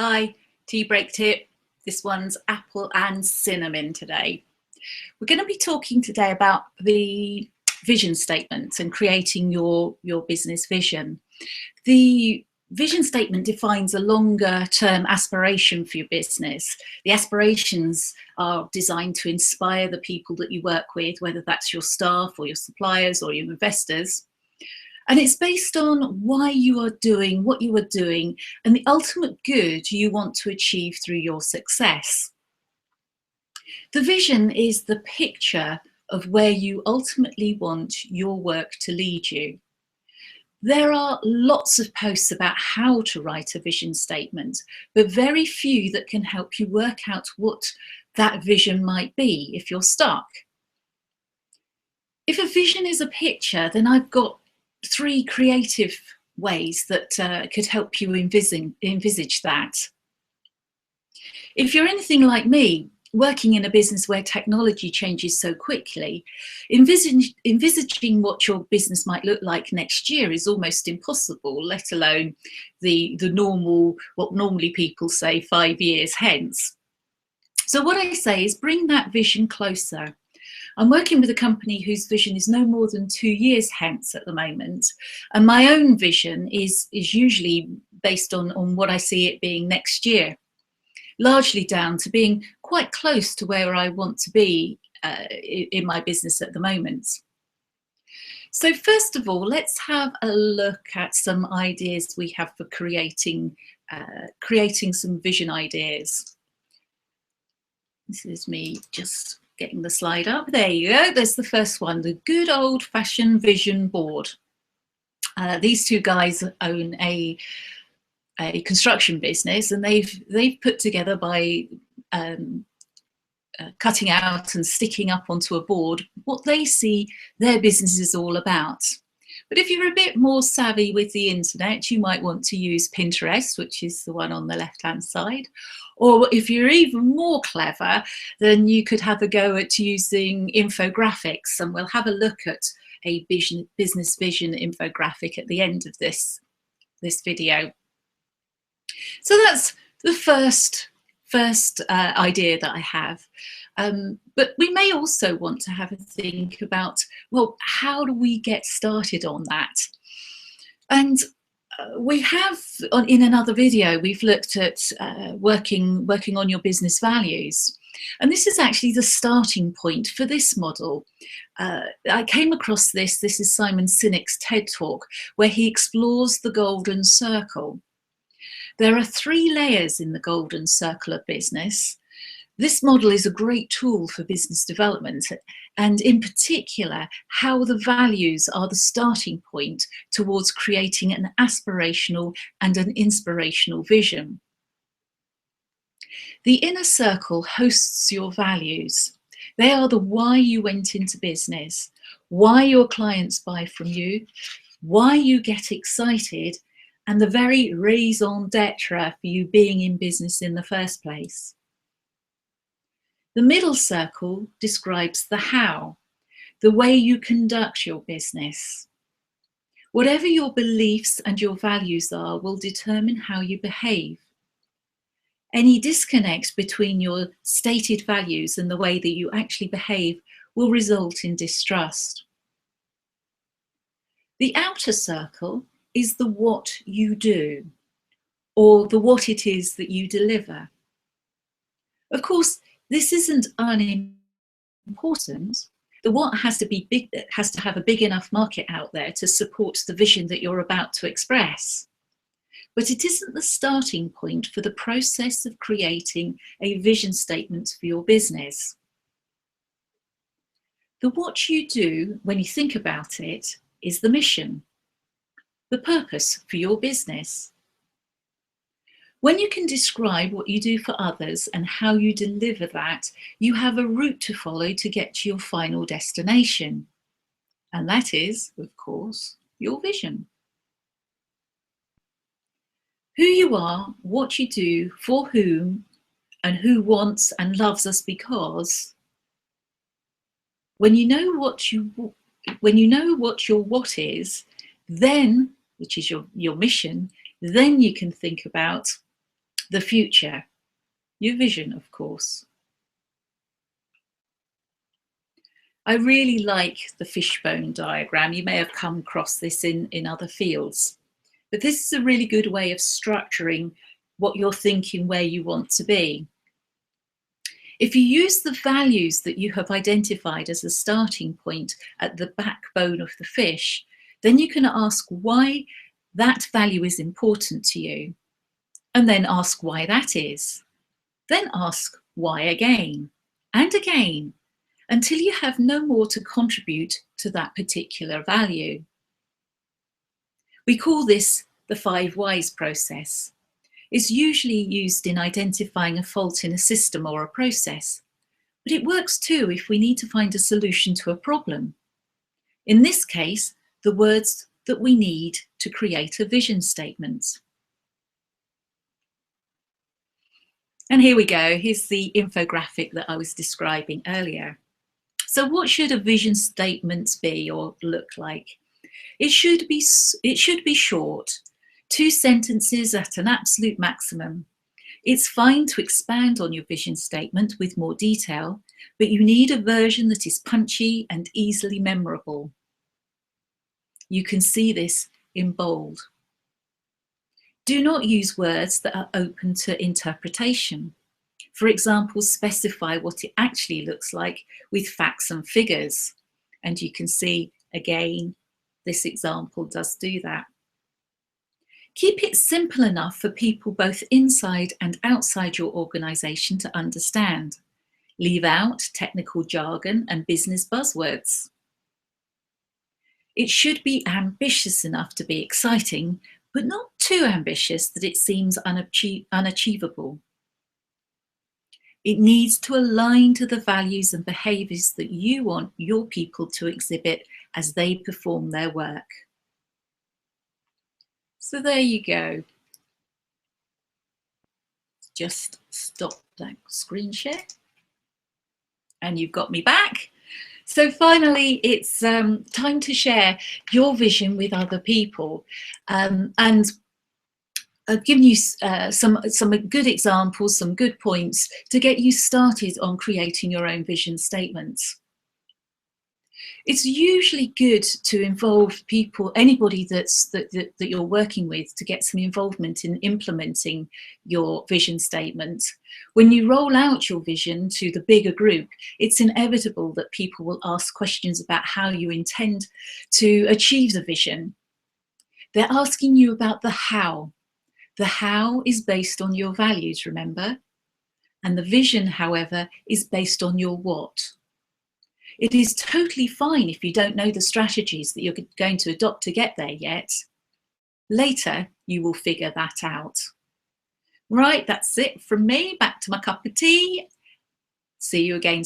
Hi, tea break tip. This one's apple and cinnamon today. We're going to be talking today about the vision statement and creating your business vision. The vision statement defines a longer term aspiration for your business. The aspirations are designed to inspire the people that you work with, whether that's your staff or your suppliers or your investors. And it's based on why you are doing what you are doing and the ultimate good you want to achieve through your success. The vision is the picture of where you ultimately want your work to lead you. There are lots of posts about how to write a vision statement, but very few that can help you work out what that vision might be if you're stuck. If a vision is a picture, then I've got 3 creative ways that could help you envisage that. If you're anything like me, working in a business where technology changes so quickly, envisaging what your business might look like next year is almost impossible, let alone the normal, what normally people say 5 years hence. So what I say is bring that vision closer. I'm working with a company whose vision is no more than 2 years hence at the moment. And my own vision is usually based on what I see it being next year, largely down to being quite close to where I want to be in my business at the moment. So first of all, let's have a look at some ideas we have for creating some vision ideas. This is me just getting the slide up. There you go. There's the first one, the good old-fashioned vision board. These 2 guys own a construction business, and they've put together by cutting out and sticking up onto a board what they see their business is all about. But if you're a bit more savvy with the internet, you might want to use Pinterest, which is the one on the left-hand side. Or if you're even more clever, then you could have a go at using infographics, and we'll have a look at a business vision infographic at the end of this video. So that's the first idea that I have. But we may also want to have a think about, well, how do we get started on that? And we have, in another video, we've looked at working on your business values. And this is actually the starting point for this model. I came across this is Simon Sinek's TED Talk, where he explores the golden circle. There are 3 layers in the golden circle of business. This model is a great tool for business development, and in particular, how the values are the starting point towards creating an aspirational and an inspirational vision. The inner circle hosts your values. They are the why you went into business, why your clients buy from you, why you get excited, and the very raison d'etre for you being in business in the first place. The middle circle describes the how, the way you conduct your business. Whatever your beliefs and your values are will determine how you behave. Any disconnect between your stated values and the way that you actually behave will result in distrust. The outer circle is the what you do, or the what it is that you deliver. Of course, this isn't unimportant. The what has to be big, has to have a big enough market out there to support the vision that you're about to express. But it isn't the starting point for the process of creating a vision statement for your business. The what you do, when you think about it, is the mission, the purpose for your business. When you can describe what you do for others and how you deliver that, you have a route to follow to get to your final destination. And that is, of course, your vision. Who you are, what you do, for whom, and who wants and loves us because. When you know what your what is, then, which is your mission, then you can think about the future, your vision, of course. I really like the fishbone diagram. You may have come across this in other fields, but this is a really good way of structuring what you're thinking, where you want to be. If you use the values that you have identified as a starting point at the backbone of the fish, then you can ask why that value is important to you, and then ask why that is. Then ask why again and again, until you have no more to contribute to that particular value. We call this the 5 whys process. It's usually used in identifying a fault in a system or a process, but it works too if we need to find a solution to a problem. In this case, the words that we need to create a vision statement. And here we go. Here's the infographic that I was describing earlier. So what should a vision statement be or look like? It should be short, 2 sentences at an absolute maximum. It's fine to expand on your vision statement with more detail, but you need a version that is punchy and easily memorable. You can see this in bold. Do not use words that are open to interpretation. For example, specify what it actually looks like with facts and figures. And you can see, again, this example does do that. Keep it simple enough for people both inside and outside your organisation to understand. Leave out technical jargon and business buzzwords. It should be ambitious enough to be exciting, but not too ambitious that it seems unachievable. It needs to align to the values and behaviours that you want your people to exhibit as they perform their work. So there you go. Just stop that screen share. And you've got me back. So finally, it's time to share your vision with other people. And I've given you some good examples, some good points to get you started on creating your own vision statements. It's usually good to involve people, anybody that you're working with, to get some involvement in implementing your vision statement. When you roll out your vision to the bigger group, it's inevitable that people will ask questions about how you intend to achieve the vision. They're asking you about the how. The how is based on your values, remember? And the vision, however, is based on your what. It is totally fine if you don't know the strategies that you're going to adopt to get there yet. Later, you will figure that out. Right, that's it from me. Back to my cup of tea. See you again